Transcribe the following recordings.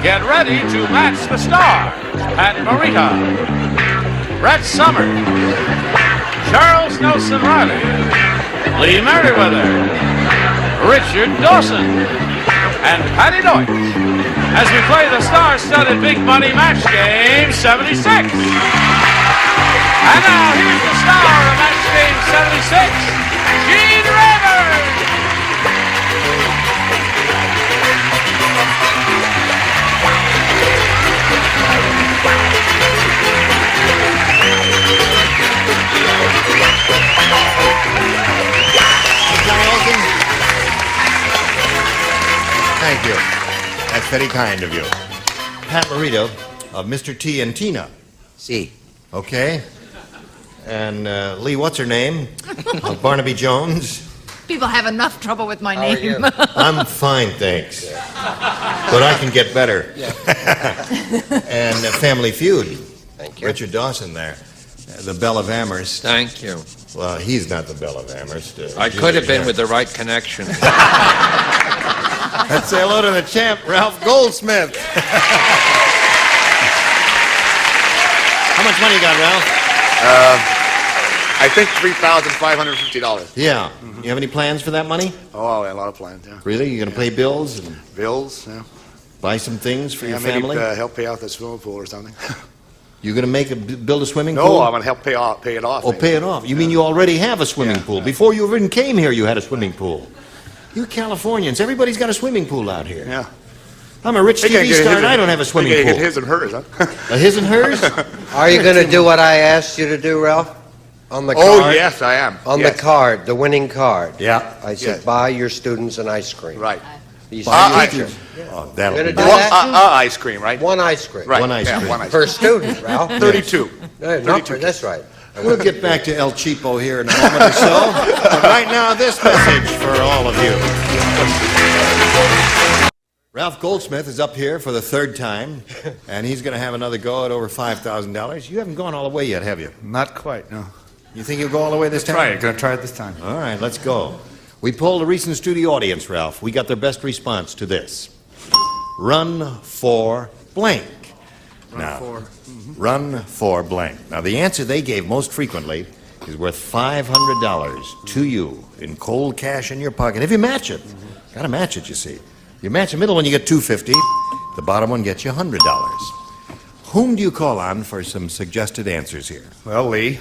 Get ready to match the stars. Pat Morita, Brett Summers, Charles Nelson Reilly, Lee Meriwether, Richard Dawson, and Patti Deutsch as we play the star-studded Big Money Match Game 76. And now here's the star of Match Game 76, Gene Rivers. Thank you. That's very kind of you. Pat Morita of Mr. T and Tina. See. Okay. And Lee, what's her name? Of Barnaby Jones. People have enough trouble with my name. I'm fine, thanks. But I can get better. And Family Feud. Thank you. Richard Dawson there. The Belle of Amherst. Thank you. Well, he's not the Belle of Amherst. I could have been with the right connection. Let's say hello to the champ, Ralph Goldsmith. How much money you got, Ralph? I think $3,550. Yeah. You have any plans for that money? Oh, a lot of plans, yeah. Really? You going to pay bills and Bills, yeah. buy some things for your maybe, family? help pay off the swimming pool or something. You going to build a swimming pool? No, I'm going to help pay it off. Oh, pay it off. You mean you already have a swimming pool? Before you even came here, you had a swimming pool. You Californians, everybody's got a swimming pool out here. Yeah. I'm a rich TV star and I don't have a swimming pool. Get his and hers, huh? His and hers? Are you going to do what I asked you to do, Ralph? On the card? Oh, yes, I am. On the card, the winning card. Yeah. I said, buy your students an ice cream. Right. These ice teachers. Oh, that'll You're be gonna do that? ice cream, right? One ice cream. Right. One ice cream. One ice Per cream. student, Ralph. 32. That's right. We'll get back to El Cheapo here in a moment or so. But right now, this message for all of you. Ralph Goldsmith is up here for the third time, and he's going to have another go at over $5,000. You haven't gone all the way yet, have you? Not quite, no. You think you'll go all the way this time? Try it. Gonna try it this time. All right, let's go. We polled a recent studio audience, Ralph. We got their best response to this. Run for blank. Run for blank. Now, the answer they gave most frequently is worth $500 to you in cold cash in your pocket. If you match it, got to match it, you see. You match the middle one, you get $250. The bottom one gets you $100. Whom do you call on for some suggested answers here? Well, Lee.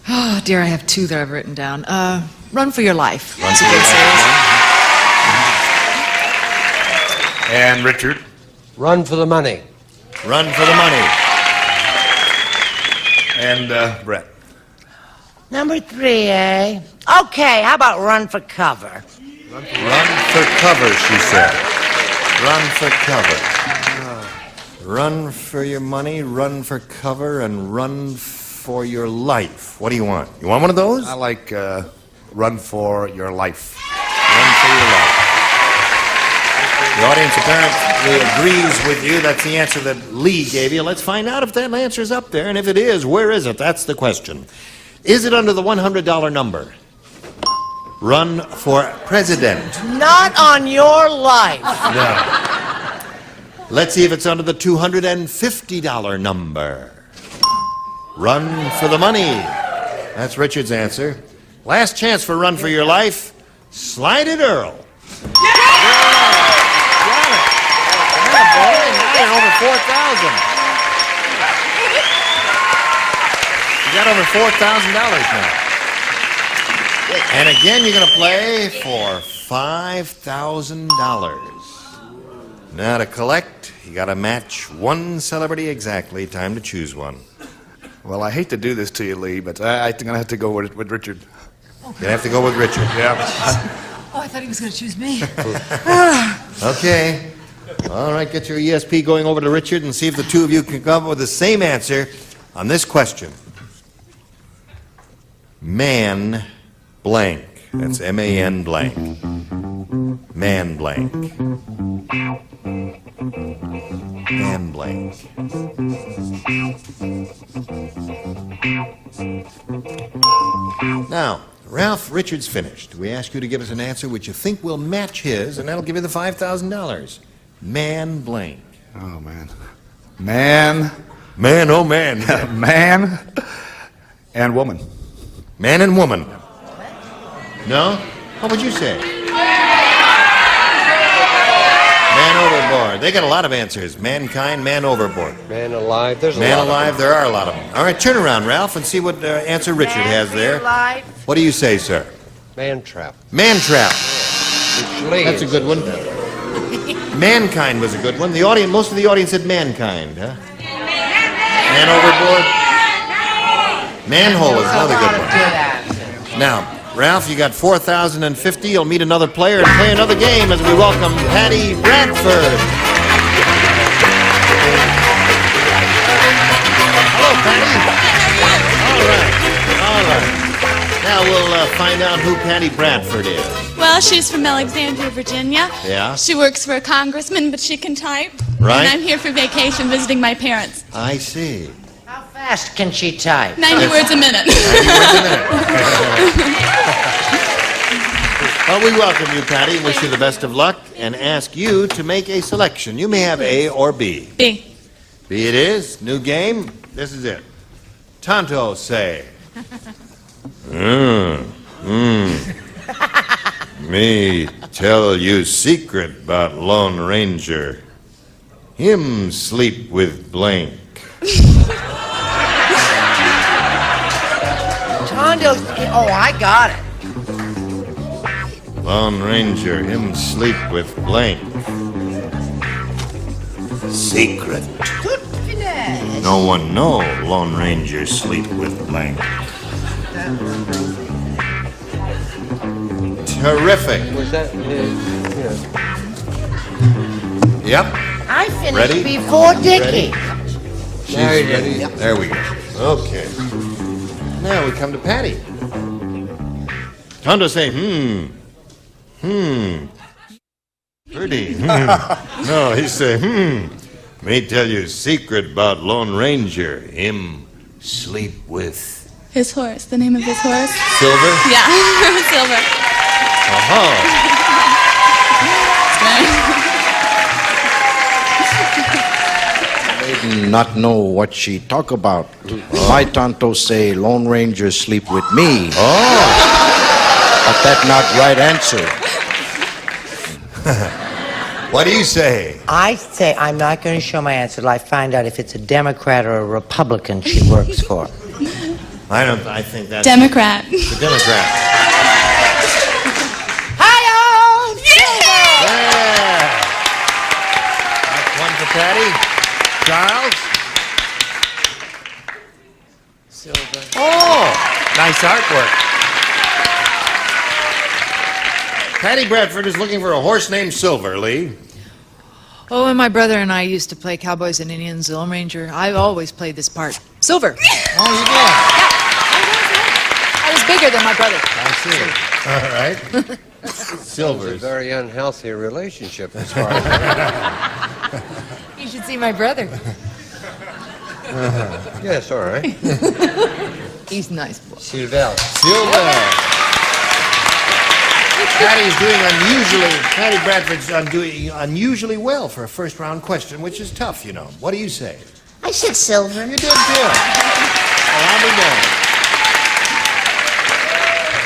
Oh, dear, I have two that I've written down. Run for your life. Run for your life. And Richard. Run for the money. Run for the money. And Brett. Number 3, eh? Okay, how about run for cover? Run for cover, she said. Run for cover. Run for your money, run for cover, and run for your life. What do you want? You want one of those? I like run for your life. Run for your life. The audience apparently agrees with you. That's the answer that Lee gave you. Let's find out if that answer's up there, and if it is, where is it? That's the question. Is it under the $100 number? Run for president. Not on your life. No. Let's see if it's under the $250 number. Run for the money. That's Richard's answer. Last chance for run for your life. Slide it, Earl. Yeah! Got it. Yeah, boy. Now you're over 4,000. You got over $4,000 now. And again, you're going to play for $5,000. Now to collect, you got to match one celebrity exactly. Time to choose one. Well, I hate to do this to you, Lee, but I'm going to have to go with Richard. You're going to have to go with Richard. Yeah. Oh, I thought he was going to choose me. Okay. All right, get your ESP going over to Richard and see if the two of you can come up with the same answer on this question. Man blank. That's M-A-N blank. Man blank. Man blank. Now, Ralph, Richard's finished. We ask you to give us an answer which you think will match his, and that'll give you the $5,000. Man blank. Oh, man. Man. Man, oh man. Man and woman. Man and woman. No? What would you say? Man overboard. They got a lot of answers. Mankind, man overboard. Man alive. There's a Man lot alive, there are a lot of them. All right, turn around, Ralph, and see what answer Richard has there. What do you say, sir? of them. Man trap. Man trap. Which That's a good one. Mankind was a good one. The audience, most of the audience said mankind, huh? Man overboard. Manhole is another good one. Now, Ralph, you got 4,050. You'll meet another player and play another game as we welcome Patti Bradford. Hello, Patti. All right. Now we'll find out who Patti Bradford is. Well, she's from Alexandria, Virginia. Yeah? She works for a congressman, but she can type. Right. And I'm here for vacation visiting my parents. I see. How fast can she type? 90 words a minute. Well, we welcome you, Patti, and wish you the best of luck, and ask you to make a selection. You may have A or B. B. B it is. New game. This is it. Tonto say. Me tell you secret about Lone Ranger. Him sleep with blank. Tondo's. Oh, I got it. Lone Ranger, him sleep with blank. Secret. No one know Lone Ranger sleep with blank. Terrific. Was that? Yep. I finished Ready? before Dickie. She's ready. There we go. Okay. Now we come to Patti. Tonto say, Pretty. No, he say, Me tell you secret about Lone Ranger. Him sleep with His horse. The name of his horse? Silver? Yeah, Silver. Uh-huh. Not know what she talk about. My tonto say Lone Ranger sleep with me. Oh. But that not right answer. What do you say? I say I'm not going to show my answer till I find out if it's a Democrat or a Republican she works for. I think that's Democrat. the Democrat. Hi-oh! Yeah. That's one for Patti. Charles? Silver. Oh, nice artwork. Patti Bradford is looking for a horse named Silver, Lee. Oh, and my brother and I used to play Cowboys and Indians, Lone Ranger. I always played this part. Silver. Oh, you did? I was bigger than my brother. I see. All right. It's a Silvers. very unhealthy relationship as far as You should see my brother. Yes, all right. He's a nice boy. Silver. Silver. Patti Bradford's doing unusually well for a first round question, which is tough, you know. What do you say? I said silver. You did too. Well, I'll be darned.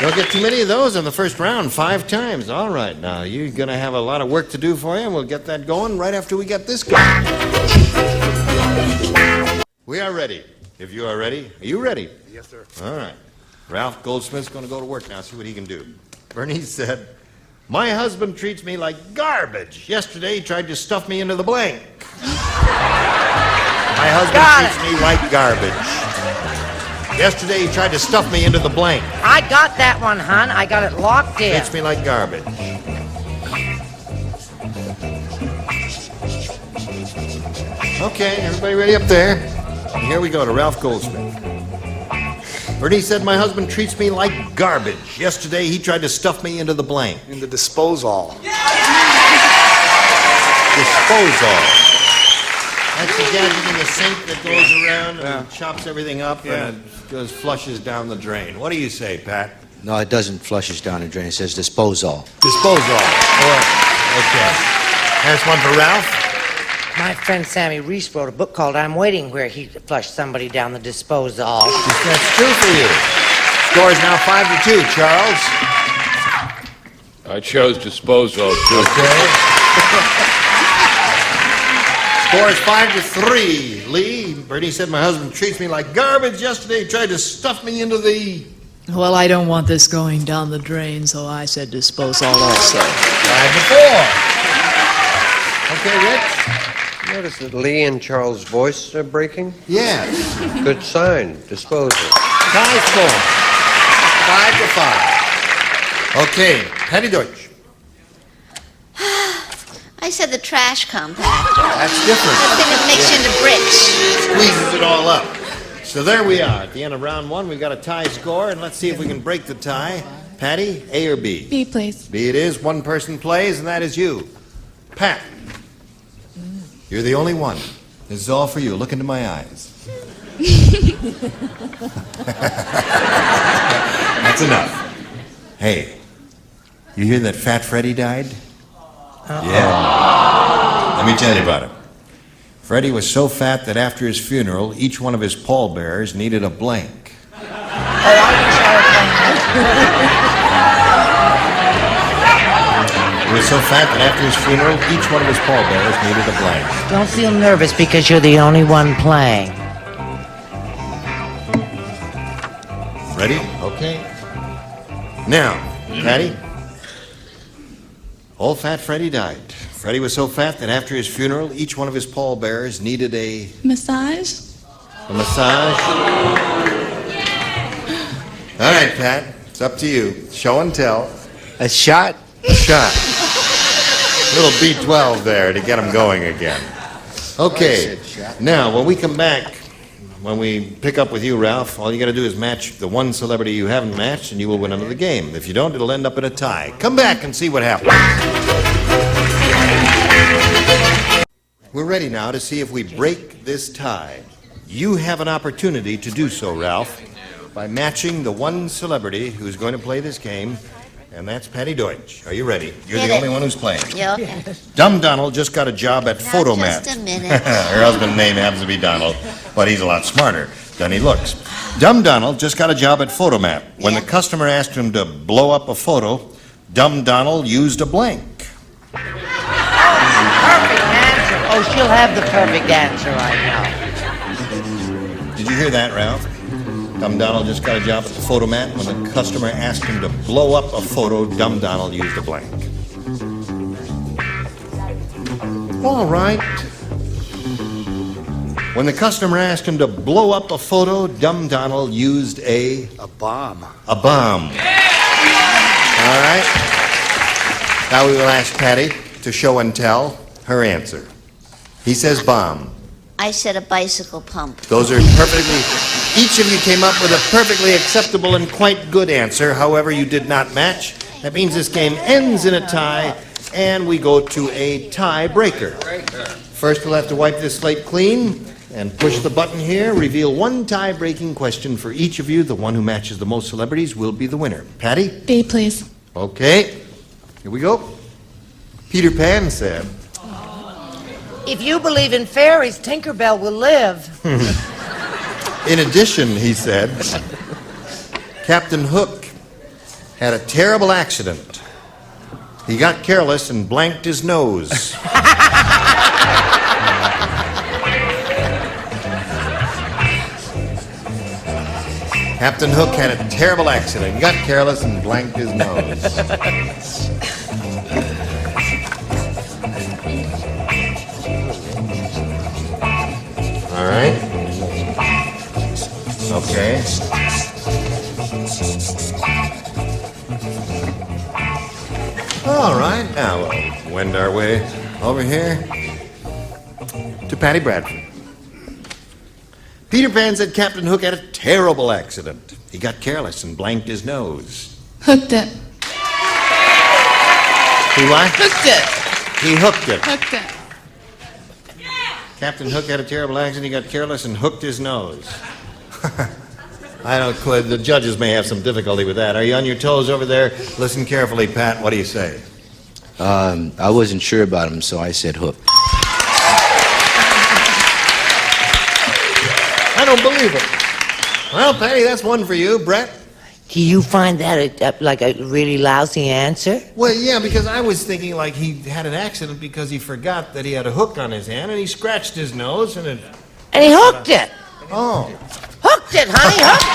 Don't get too many of those in the first round, 5 times. All right, now you're going to have a lot of work to do for you, and we'll get that going right after we get this going. We are ready. If you are ready, are you ready? Yes, sir. All right. Ralph Goldsmith's going to go to work now, see what he can do. Bernice said, my husband treats me like garbage. Yesterday he tried to stuff me into the blank. My husband treats me like garbage. Yesterday he tried to stuff me into the blank. I got that one, hon. I got it locked in. Treats me like garbage. Okay, everybody ready up there? And here we go to Ralph Goldsmith. Bernice said, my husband treats me like garbage. Yesterday he tried to stuff me into the blank. In the disposal. Disposal. That's the gadget in the sink that goes around and chops everything up and it goes flushes down the drain. What do you say, Pat? No, it doesn't flushes down the drain. It says disposal. Disposal. Okay. There's one for Ralph. My friend Sammy Reese wrote a book called I'm Waiting, where he flushed somebody down the disposal. That's two for you. Score is now 5-2, Charles. I chose disposal, too. Okay. Score is 5-3. Lee, Bernie said my husband treats me like garbage. Yesterday he tried to stuff me into the... Well, I don't want this going down the drain, so I said disposal also. 5-4. Okay, Rich? Notice that Lee and Charles' voice are breaking? Yes. Good sign. Disposal. Tie score. 5-5. Okay, Patti Deutsch. I said the trash compactor. That's different. The thing that makes you into bricks. Squeezes it all up. So there we are. At the end of round one, we've got a tie score, and let's see if we can break the tie. Patti, A or B? B, please. B it is. One person plays, and that is you. Pat. You're the only one. This is all for you. Look into my eyes. That's enough. Hey, you hear that Fat Freddie died? Yeah. Let me tell you about it. Freddie was so fat that after his funeral, each one of his pallbearers needed a blank. He was so fat that after his funeral, each one of his pallbearers needed a blank. Don't feel nervous because you're the only one playing. Ready? Okay. Now, Patti. Old Fat Freddie died. Freddie was so fat that after his funeral, each one of his pallbearers needed a Massage? massage. All right, Pat. It's up to you. Show and tell. A shot? A shot. Little B12 there to get him going again. Okay. Now, when we come back, when we pick up with you, Ralph, all you got to do is match the one celebrity you haven't matched, and you will win another game. If you don't, it'll end up in a tie. Come back and see what happens. We're ready now to see if we break this tie. You have an opportunity to do so, Ralph, by matching the one celebrity who's going to play this game, and that's Patti Deutsch. Are you ready? You're the only one who's playing. Yeah, okay. Dumb Donald just got a job at Photomat. Just a minute. Her husband's name happens to be Donald, but he's a lot smarter than he looks. Dumb Donald just got a job at Photomat. When the customer asked him to blow up a photo, Dumb Donald used a blank. Perfect answer. Oh, she'll have the perfect answer, I know. Did you hear that, Ralph? Dumb Donald just got a job at the Photomat. When the customer asked him to blow up a photo, Dumb Donald used a blank. All right. When the customer asked him to blow up a photo, Dumb Donald used a bomb. A bomb. All right. Now we will ask Patti to show and tell her answer. He says bomb. I said a bicycle pump. Those are perfectly... Each of you came up with a perfectly acceptable and quite good answer. However, you did not match. That means this game ends in a tie, and we go to a tiebreaker. First, we'll have to wipe this slate clean and push the button here. Reveal one tie-breaking question for each of you. The one who matches the most celebrities will be the winner. Patti? B, please. Okay. Here we go. Peter Pan said... If you believe in fairies, Tinkerbell will live. In addition, he said, Captain Hook had a terrible accident. He got careless and blanked his nose. Captain Hook had a terrible accident. He got careless and blanked his nose. All right. Okay. All right. Now we'll wend our way over here to Patti Bradford. Peter Pan said Captain Hook had a terrible accident. He got careless and blanked his nose. Hooked it. He what? Hooked it. He hooked it. Hooked it. Captain Hook had a terrible accident. He got careless and hooked his nose. I don't. The judges may have some difficulty with that. Are you on your toes over there? Listen carefully, Pat. What do you say? I wasn't sure about him, so I said hook. I don't believe it. Well, Patti, that's one for you. Brett? Do you find that like a really lousy answer? Well, yeah, because I was thinking like he had an accident because he forgot that he had a hook on his hand and he scratched his nose and it... And he hooked it. Oh. Hooked it, honey, hooked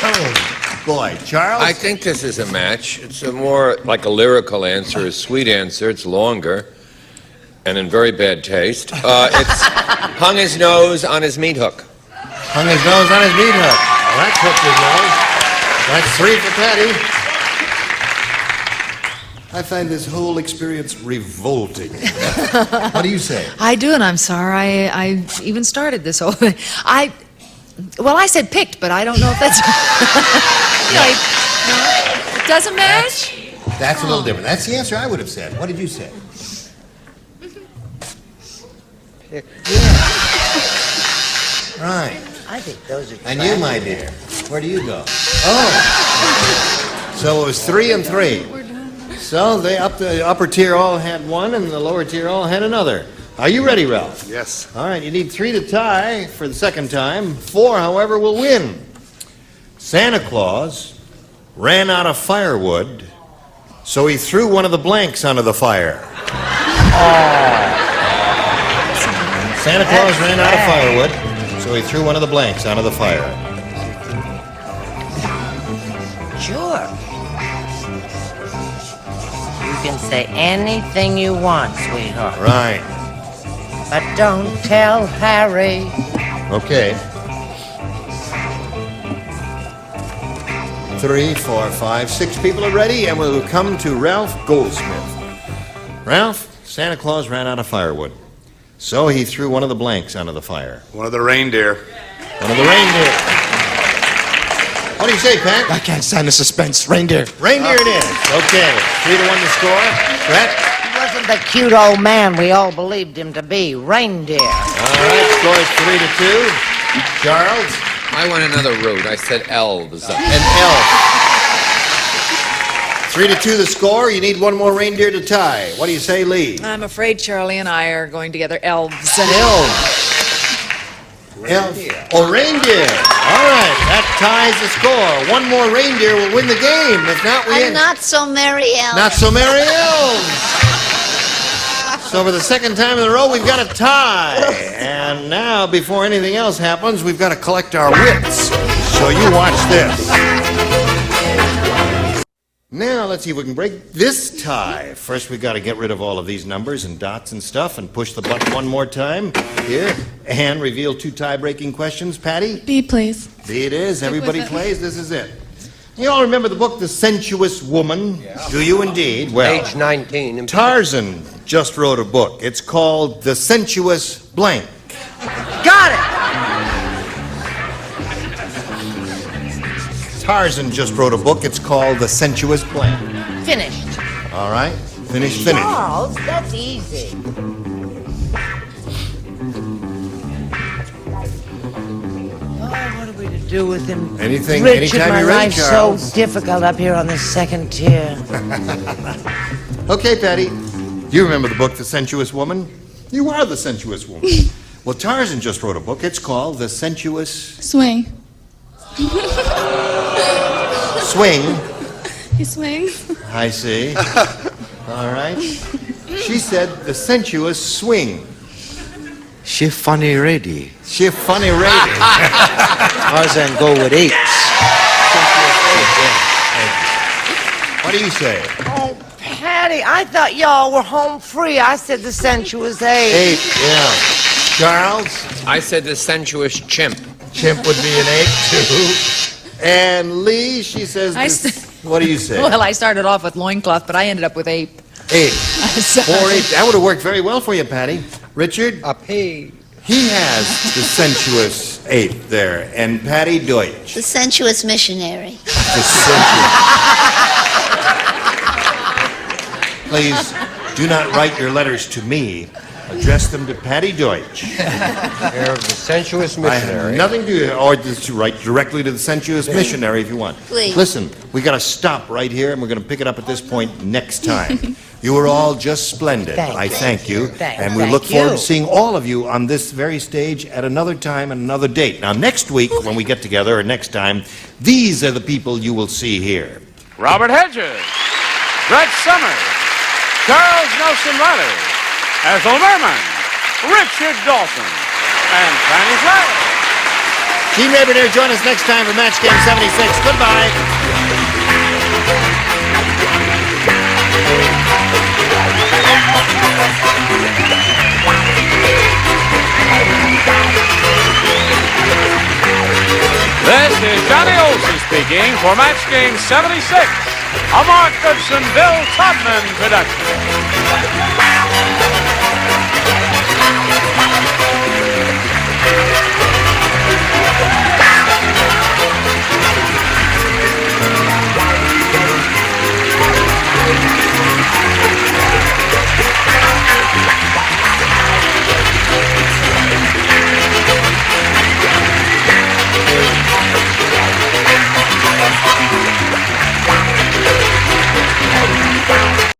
Oh, boy. Charles? I think this is a match. It's a more like a lyrical answer, a sweet answer. It's longer and in very bad taste. It's hung his nose on his meat hook. Hung his nose on his meat hook. Well, that's hooked his nose. That's 3 for Patti. I find this whole experience revolting. What do you say? I do, and I'm sorry I even started this whole thing. I said picked, but I don't know if that's... No, it doesn't match? That's a little different. That's the answer I would have said. What did you say? Right. I think those are... And you, my dear, where do you go? Oh. So it was 3 and 3. So the upper tier all had one, and the lower tier all had another. Are you ready, Ralph? Yes. All right, you need 3 to tie for the second time. 4, however, will win. Santa Claus ran out of firewood, so he threw one of the blanks onto the fire. Santa Claus ran out of firewood, so he threw one of the blanks onto the fire. Sure. You can say anything you want, sweetheart. Right. But don't tell Harry. Okay. 3, 4, 5, 6 people are ready, and we'll come to Ralph Goldsmith. Ralph, Santa Claus ran out of firewood, so he threw one of the blanks onto the fire. One of the reindeer. One of the reindeer. What do you say, Pat? I can't stand the suspense. Reindeer. Reindeer it is. Okay. 3 to 1 to score. Brett? He wasn't the cute old man we all believed him to be. Reindeer. All right. Score is 3 to 2. Charles? I went another route. I said elves. An elf. 3 to 2 the score. You need one more reindeer to tie. What do you say, Lee? I'm afraid Charlie and I are going together. Elves. Elves. Elf. Oh, reindeer. All right. That ties the score. One more reindeer will win the game. If not, we I'm not so merry, elf. Not so merry elves. So for the second time in a row, we've got a tie. And now, before anything else happens, we've got to collect our wits. So you watch this. Now, let's see if we can break this tie. First, we've got to get rid of all of these numbers and dots and stuff and push the button one more time. Here. And reveal 2 tie-breaking questions. Patti? B, please. B it is. Everybody plays. This is it. You all remember the book, The Sensuous Woman? Yeah. Do you indeed? Well, Age 19. Tarzan just wrote a book. It's called The Sensuous Blank. Got it! Tarzan just wrote a book. It's called The Sensuous Blank. Finished. All right. Finish. Charles, that's easy. What are we to do with him? Anything, Richard, anytime my you're ready, life's Charles. so difficult up here on the second tier. Okay, Patti. Do you remember the book, The Sensuous Woman? You are the sensuous woman. Well, Tarzan just wrote a book. It's called The Sensuous Swing. Swing. He swings. I see. All right. She said The Sensuous Swing. She funny ready. She funny ready. Tarzan go with apes. What do you say? Oh, Patti, I thought y'all were home free. I said the sensuous ape. Ape, yeah. Charles? I said the sensuous chimp. Chimp would be an ape, too. And Lee, she says what do you say? Well, I started off with loincloth, but I ended up with ape. Ape. Sorry. 4 apes. That would have worked very well for you, Patti. Richard? A pig. He has the sensuous ape there. And Patti Deutsch. The sensuous missionary. The sensuous. Please do not write your letters to me. Address them to Patti Deutsch. Care of the sensuous I missionary. have nothing to, or to write directly to the sensuous missionary if you want. Please. Listen, we got to stop right here, and we're going to pick it up at this point next time. You were all just splendid. I thank you, and we look forward to seeing all of you on this very stage at another time and another date. Now, next week when we get together, or next time, these are the people you will see here. Robert Hedges, Brett Summers, Charles Nelson Reilly, Ethel Merman, Richard Dawson, and Fanny Flagg. Team Meriwether, join us next time for Match Game 76. Goodbye. This is Johnny Olson speaking for Match Game 76, a Mark Goodson, Bill Todman production.